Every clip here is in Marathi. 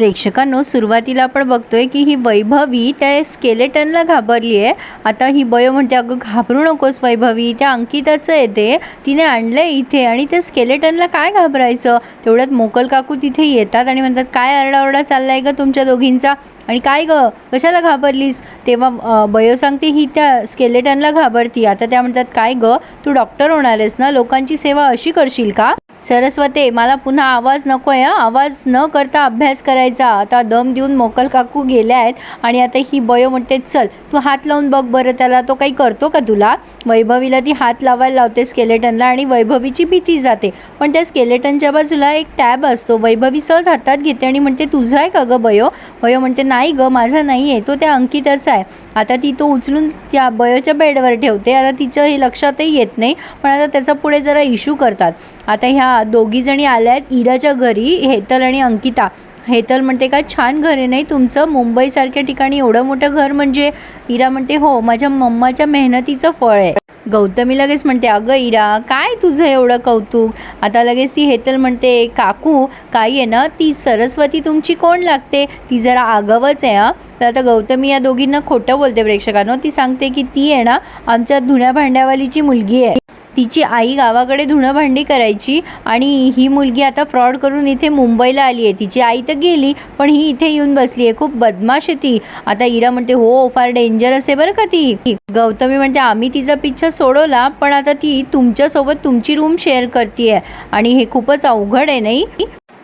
प्रेक्षकांनो, सुरुवातीला आपण बघतोय की ही वैभवी त्या स्केलेटनला घाबरली आहे। आता ही बयो म्हणते, अगं घाबरू नकोस वैभवी, त्या अंकिताचं आहे ते, तिने आणलंय इथे आणि त्या स्केलेटनला काय घाबरायचं। तेवढ्यात मोकल काकू तिथे येतात आणि म्हणतात, काय आरडाओरडा चाललाय ग तुमच्या दोघींचा, आणि काय ग कशाला घाबरलीस। तेव्हा बयो सांगते ही त्या स्केलेटनला घाबरती। आता त्या म्हणतात, काय ग तू डॉक्टर होणार आहेस ना, लोकांची सेवा अशी करशील का। सरस्वते, मला पुन्हा आवाज नको आहे, आवाज न करता अभ्यास करायचा। आता दम देऊन मोकल काकू गेल्या आहेत आणि आता ही बयो म्हणते, चल तू हात लावून बघ बरं त्याला, तो काही करतो का तुला। वैभवीला ती हात लावायला लावते स्केलेटनला आणि वैभवीची भीती जाते। पण त्या स्केलेटनच्या बाजूला एक टॅब असतो, वैभवी सहज हातात घेते आणि म्हणते, तुझा आहे का ग बयो। बयो म्हणते, नाही ग माझा नाही आहे, तो त्या अंकिताचा आहे। आता ती तो उचलून त्या बयोच्या बेडवर ठेवते। आता तिचं हे लक्षातही येत नाही, पण आता त्याचा पुढे जरा इश्यू करतात। आता ह्या दोघी जणी आल्या आहेत इराच्या घरी, हेतल आणि अंकिता। हेतल म्हणते, काय छान घर आहे नाही तुमचं, मुंबईसारख्या ठिकाणी एवढं मोठं घर म्हणजे। इरा म्हणते, हो माझ्या मम्माच्या मेहनतीचं फळ आहे। गौतमी लगेच म्हणते, अगं इरा काय तुझं एवढं कौतुक। आता लगेच ती हेतल म्हणते, काकू काही आहे ना, ती सरस्वती तुमची कोण लागते, ती जरा आगावच आहे हा। तर आता गौतमी या दोघींना खोटं बोलते प्रेक्षकांनो, ती सांगते की ती आहे ना आमच्या धुण्या भांड्यावालीची मुलगी आहे। तिची आई गावाकडे धुणं भांडी करायची आणि ही मुलगी आता फ्रॉड करून इथे मुंबईला आली आहे। तिची आई तर गेली, पण ही इथे येऊन बसली आहे, खूप बदमाश आहे ती। आता इरा म्हणते, हो फार डेंजरस आहे बरं का ती। गौतमी म्हणते, आम्ही तिचा पिच्छा सोडवला, पण आता ती तुमच्यासोबत तुमची रूम शेअर करते आणि हे खूपच अवघड आहे नाही।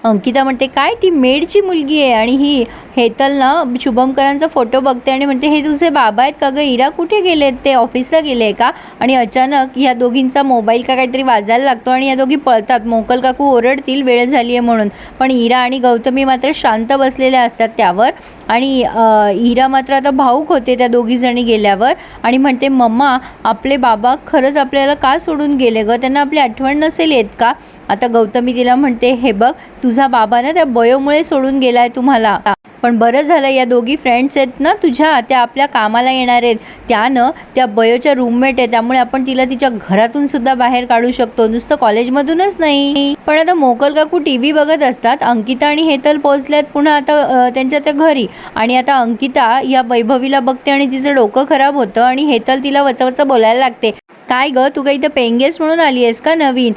अंकिता म्हणते, काय ती मेडची मुलगी आहे। आणि ही हेतल ना शुभमकरांचा फोटो बघते आणि म्हणते, हे तुझे बाबा आहेत का ग इरा, कुठे गेलेत ते, ऑफिसला गेले का। आणि अचानक या दोघींचा मोबाईल का काहीतरी वाजायला लागतो आणि या दोघी पळतात। मोकल काकू ओरडतील वेळ झाली आहे म्हणून, पण इरा आणि गौतमी मात्र शांत बसलेल्या असतात त्यावर। आणि इरा मात्र आता भाऊक होते त्या दोघी जणी गेल्यावर आणि म्हणते, मम्मा आपले बाबा खरंच आपल्याला का सोडून गेले ग, त्यांना आपली आठवण नसेल येत का। आता गौतमी तिला म्हणते, हे बघ तुझा बाबा ना त्या बयोमुळे सोडून गेलाय तुम्हाला, पण बरं झालं या दोघी फ्रेंड्स आहेत ना तुझ्या, त्या आपल्या कामाला येणार आहेत। त्यानं त्या बयोच्या रूममेट आहे, त्यामुळे आपण तिला तिच्या घरातून सुद्धा बाहेर काढू शकतो, नुसतं कॉलेजमधूनच नाही। पण आता मोकल काकू टीव्ही बघत असतात। अंकिता आणि हेतल पोहोचल्यात पुन्हा आता त्यांच्या त्या घरी। आणि आता अंकिता या वैभवीला बघते आणि तिचं डोकं खराब होतं आणि हेतल तिला वचवच बोलायला लागते, काय ग तू काही इथं पेइंग गेस्ट म्हणून आली आहेस का नवीन।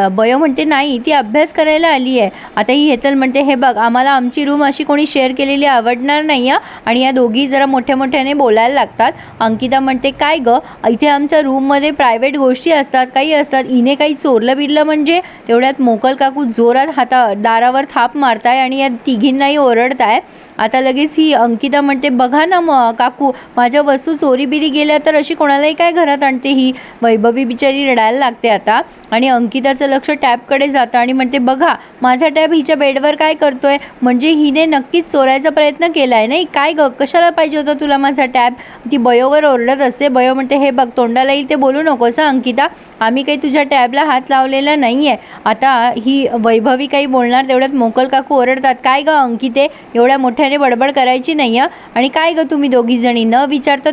बयो म्हणते, नाही ती अभ्यास करायला आली आहे। आता ही हेतल म्हणते, हे बघ आम्हाला आमची रूम अशी कोणी शेअर केलेली आवडणार नाही आणि या दोघी जरा मोठ्या मोठ्याने बोलायला लागतात। अंकिता म्हणते, काय ग इथे आमच्या रूममध्ये प्रायव्हेट गोष्टी असतात, काही असतात, हिने काही चोरलं बिरलं म्हणजे। तेवढ्यात मोकल काकू जोरात दारावर थाप मारताय आणि या तिघींनाही ओरडताय। आता लगेच ही अंकिता म्हणते, बघा ना काकू माझ्या वस्तू चोरी बिरी गेल्या तर अशी कोणालाही काय घरात आणते ही। वैभवी बिचारी रडायला लागते आता आणि अंकिताचं लक्ष टॅबकडे जातं आणि म्हणते, बघा माझा टॅब हिच्या बेडवर काय करतोय, म्हणजे हिने नक्कीच चोरायचा प्रयत्न केलाय नाही, काय ग कशाला पाहिजे होता तुला माझा टॅब। ती बयोवर ओरडत असते। बयो म्हणते, हे बघ तोंडाला येईल ते बोलू नकोस अंकिता, आम्ही काही तुझ्या टॅबला हात लावलेला नाही आहे। आता ही वैभवी काही बोलणार, तेवढ्यात मोकल काकू ओरडतात, काय ग अंकिते एवढ्या मोठ्याने बडबड करायची नाही आणि काय ग तुम्ही दोघी जणी न विचारता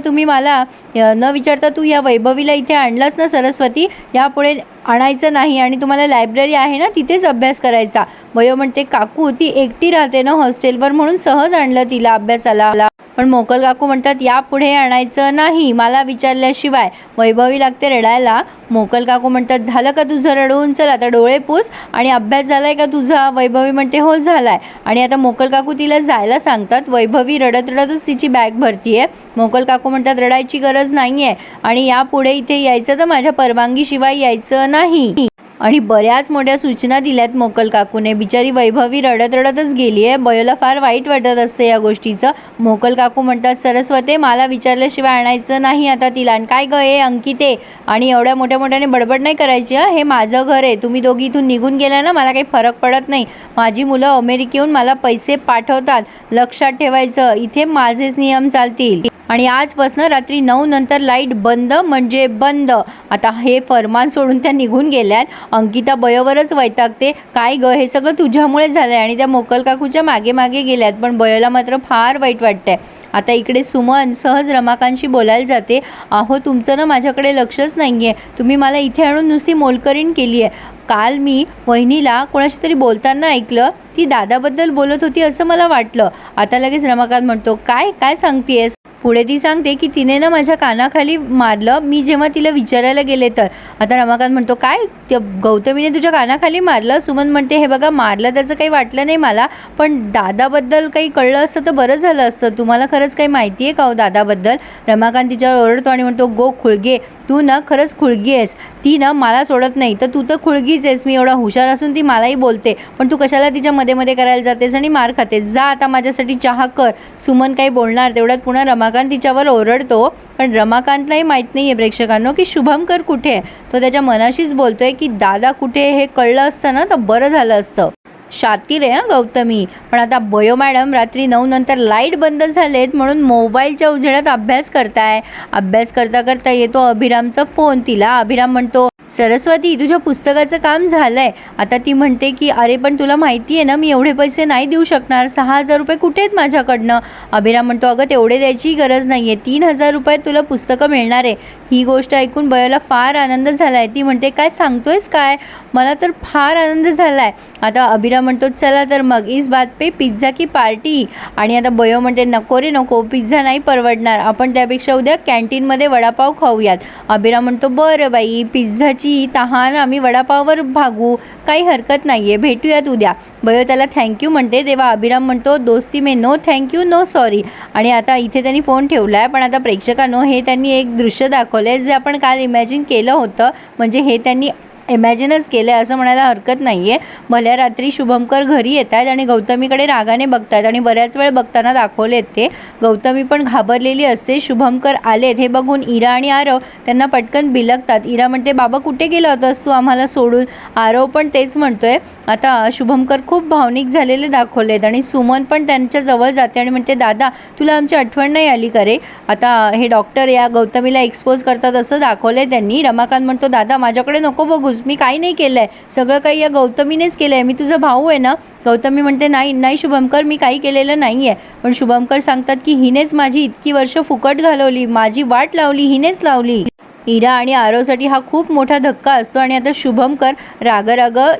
तू या वैभवीला इथे आणलंस ना सरस्वती, यापुढे आणायचं नाही आणि तुम्हाला लायब्ररी आहे ना तिथेच अभ्यास करायचा। बयो म्हणते, काकू ती एकटी राहते ना हॉस्टेलवर म्हणून सहज आणलं तिला अभ्यासाला, पण मोकल काकू म्हणतात, यापुढे आणायचं नाही मला विचारल्याशिवाय। वैभवी लागते रडायला। मोकल काकू म्हणतात, झालं का तुझं रडून, चल आता डोळे पुस आणि अभ्यास झालाय का तुझा। वैभवी म्हणते, हो झालाय। आणि आता मोकल काकू तिला जायला सांगतात। वैभवी रडत रडतच तिची बॅग भरतीये। मोकल काकू म्हणतात, रडायची गरज नाही आहे आणि यापुढे इथे यायचं तर माझ्या परवानगीशिवाय यायचं नाही। आणि बऱ्याच मोठ्या सूचना दिल्यात मोकल काकूने। बिचारी वैभवी रडत रडतच गेली आहे। बयोला फार वाईट वाटत असते या गोष्टीचं। मोकल काकू म्हणतात, सरस्वते मला विचारल्याशिवाय आणायचं नाही आता तिला, आणि काय ग हे अंकिते आणि एवढ्या मोठ्याने बडबड नाही करायची हे माझं घर आहे, तुम्ही दोघी इथून निघून गेला ना मला काही फरक पडत नाही। माझी मुलं अमेरिकेहून मला पैसे पाठवतात, लक्षात ठेवायचं, इथे माझेच नियम चालतील आणि आजपासून रात्री 9 नंतर लाईट बंद म्हणजे बंद। आता हे फरमान सोडून त्या निघून गेल्यात। अंकिता बयोवरच वैतागते, काय ग हे सगळं तुझ्यामुळे झालंय आणि त्या मोकल काकूच्या मागे मागे गेल्यात, पण बयोला मात्र फार वाईट वाटतंय। आता इकडे सुमन सहज रमाकांशी बोलायला जाते, अहो तुमचं ना माझ्याकडे लक्षच नाही आहे, तुम्ही मला इथे आणून नुसती मोलकरीण केली आहे, काल मी वहिनीला कोणाशी तरी बोलताना ऐकलं, ती दादाबद्दल बोलत होती असं मला वाटलं. आता लगेच रमाकांत म्हणतो, काय काय सांगतेस? पुढे ती सांगते की तिने ना माझ्या कानाखाली मारलं मी जेव्हा तिला विचारायला गेले तर. आता रमाकांत म्हणतो, काय त्या गौतमीने तुझ्या कानाखाली मारलं? सुमन म्हणते, हे बघा मारलं त्याचं काही वाटलं नाही मला, पण दादाबद्दल काही कळलं असतं तर बरं झालं असतं. तुम्हाला खरंच काही माहिती आहे का हो दादाबद्दल? रमाकांत तिच्यावर ओरडतो आणि म्हणतो, गो खुळगे, तू ना खरंच खुळगी आहेस. ती ना मला सोडत नाही तर तू तर खुळगीच आहेस. मी एवढा हुशार असून ती मलाही बोलते, पण तू कशाला तिच्या मध्ये मध्ये करायला जातेस आणि मार खातेस? जा आता माझ्यासाठी चहा कर. सुमन काही बोलणार तेवढ्यात पुन्हा रमाकांत तिच्यावर ओरडतो. पण रमाकांतलाही माहीत नाही आहे प्रेक्षकांनो की शुभंकर कुठे आहे. तो त्याच्या मनाशीच बोलतोय की दादा कुठे हे कळलं असतं ना तर बरं झालं असतं. शातीर आहे गौतमी. पण आता बयो मॅडम रात्री 9 नंतर लाईट बंद झालेत म्हणून मोबाईलच्या उजेडात अभ्यास करताय. अभ्यास करता करता येतो अभिरामचा फोन तिला. अभिराम म्हणतो, सरस्वती तुझ्या पुस्तकाचं काम झालंय. आता ती म्हणते की अरे पण तुला माहिती आहे ना मी एवढे पैसे नाही देऊ शकणार. 6,000 रुपये कुठे आहेत माझ्याकडनं? अभिराम म्हणतो, अगं तेवढे द्यायची गरज नाही आहे. 3,000 रुपयात तुला पुस्तकं मिळणार आहे. ही गोष्ट ऐकून बयोला फार आनंद झाला आहे. ती म्हणते, काय सांगतोयस काय? मला तर फार आनंद झाला आहे. आता अभिराम म्हणतो, चला तर मग इस बात पे पिझ्झा की पार्टी. आणि आता बयो म्हणते, नको रे नको, पिझ्झा नाही परवडणार, आपण त्यापेक्षा उद्या कॅन्टीनमध्ये वडापाव खाऊयात. अभिराम म्हणतो, बरं बाई, पिझ्झाची तहान आम्ही वडापाववर भागू, काही हरकत नाही आहे, भेटूयात उद्या. बयो त्याला थँक्यू म्हणते. तेव्हा अभिराम म्हणतो, दोस्ती में नो थँक्यू नो सॉरी. आणि आता इथे त्यांनी फोन ठेवला आहे. पण आता प्रेक्षकांनो हे त्यांनी एक दृश्य दाखवलं आहे जे आपण काल इमॅजिन केलं होतं. म्हणजे हे त्यांनी इमॅजिनच केलं आहे असं म्हणायला हरकत नाही आहे. भल्या रात्री शुभंकर घरी येत आहेत आणि गौतमीकडे रागाने बघत आहेत आणि बऱ्याच वेळ बघताना दाखवलेत ते. गौतमी पण घाबरलेली असते. शुभंकर आलेत हे बघून इरा आणि आरव त्यांना पटकन बिलगतात. इरा म्हणते, बाबा कुठे गेला होतास तू आम्हाला सोडून? आरव पण तेच म्हणतोय. आता शुभंकर खूप भावनिक झालेले दाखवलेत आणि सुमन पण त्यांच्या जवळ जाते आणि म्हणते, दादा तुला आमची आठवण नाही आली का रे? आता हे डॉक्टर या गौतमीला एक्सपोज करतात असं दाखवलं आहे त्यांनी. रमाकांत म्हणतो, दादा माझ्याकडे नको बघूस, मी काही नाही केलं आहे, सगळं काही या गौतमीनेच केलं आहे, मी तुझा भाऊ आहे ना. गौतमी म्हणते, नाही नाही शुभंकर, मी काही केलेलं नाही आहे. पण शुभंकर सांगतात की हिनेच माझी इतकी वर्ष फुकट घालवली, माझी वाट लावली, हिनेच लावली. इरा आणि आरवसाठी हा खूप मोठा धक्का असतो. आणि आता शुभंकर राग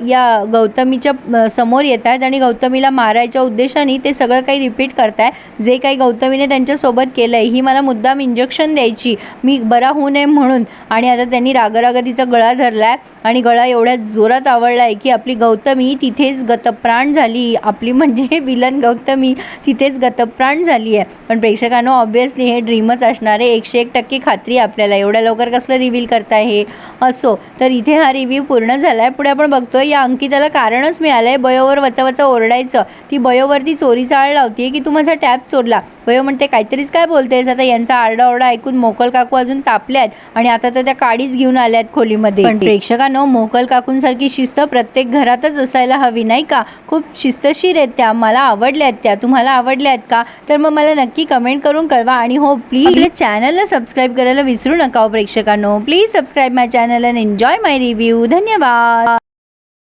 या गौतमीच्या समोर येत आहेत आणि गौतमीला मारायच्या उद्देशाने ते सगळं काही रिपीट करताय जे काही गौतमीने त्यांच्यासोबत केलं आहे. ही मला मुद्दाम इंजेक्शन द्यायची मी बरा होऊ नये म्हणून. आणि आता त्यांनी राग तिचा गळा धरला आहे आणि गळा एवढ्या जोरात आवळला आहे की आपली गौतमी तिथेच गतप्राण झाली. आपली म्हणजे विलन गौतमी तिथेच गतप्राण झाली आहे. पण प्रेक्षकांनो ऑब्व्हियसली हे ड्रीमच असणार आहे. 101% खात्री आपल्याला. एवढ्या लवकर कसलं रिव्हील करताय हे? असो तर इथे हा रिव्ह्यू पूर्ण झाला आहे. पुढे आपण बघतोय या अंकिताला कारणच मिळालं आहे बयोवर वचावचा ओरडायचं. ती बयोवरती चोरीचा आळ लावते की तू माझा टॅब चोरला. बयो म्हणते, काहीतरीच काय बोलतेस? आता यांचा आरडाओरडा ऐकून मोकल काकू अजून तापल्यात आणि आता तर त्या काडीच घेऊन आल्यात खोलीमध्ये. पण प्रेक्षकांनो मोकल काकूंसारखी शिस्त प्रत्येक घरातच असायला हवी नाही का? खूप शिस्तशीर आहेत त्या. मला आवडल्यात त्या. तुम्हाला आवडल्यात का? तर मग मला नक्की कमेंट करून कळवा. आणि हो प्लीज आपल्या चॅनलला सबस्क्राईब करायला विसरू नका हो प्रेक्षकांनो. Please subscribe my channel and enjoy my review. धन्यवाद.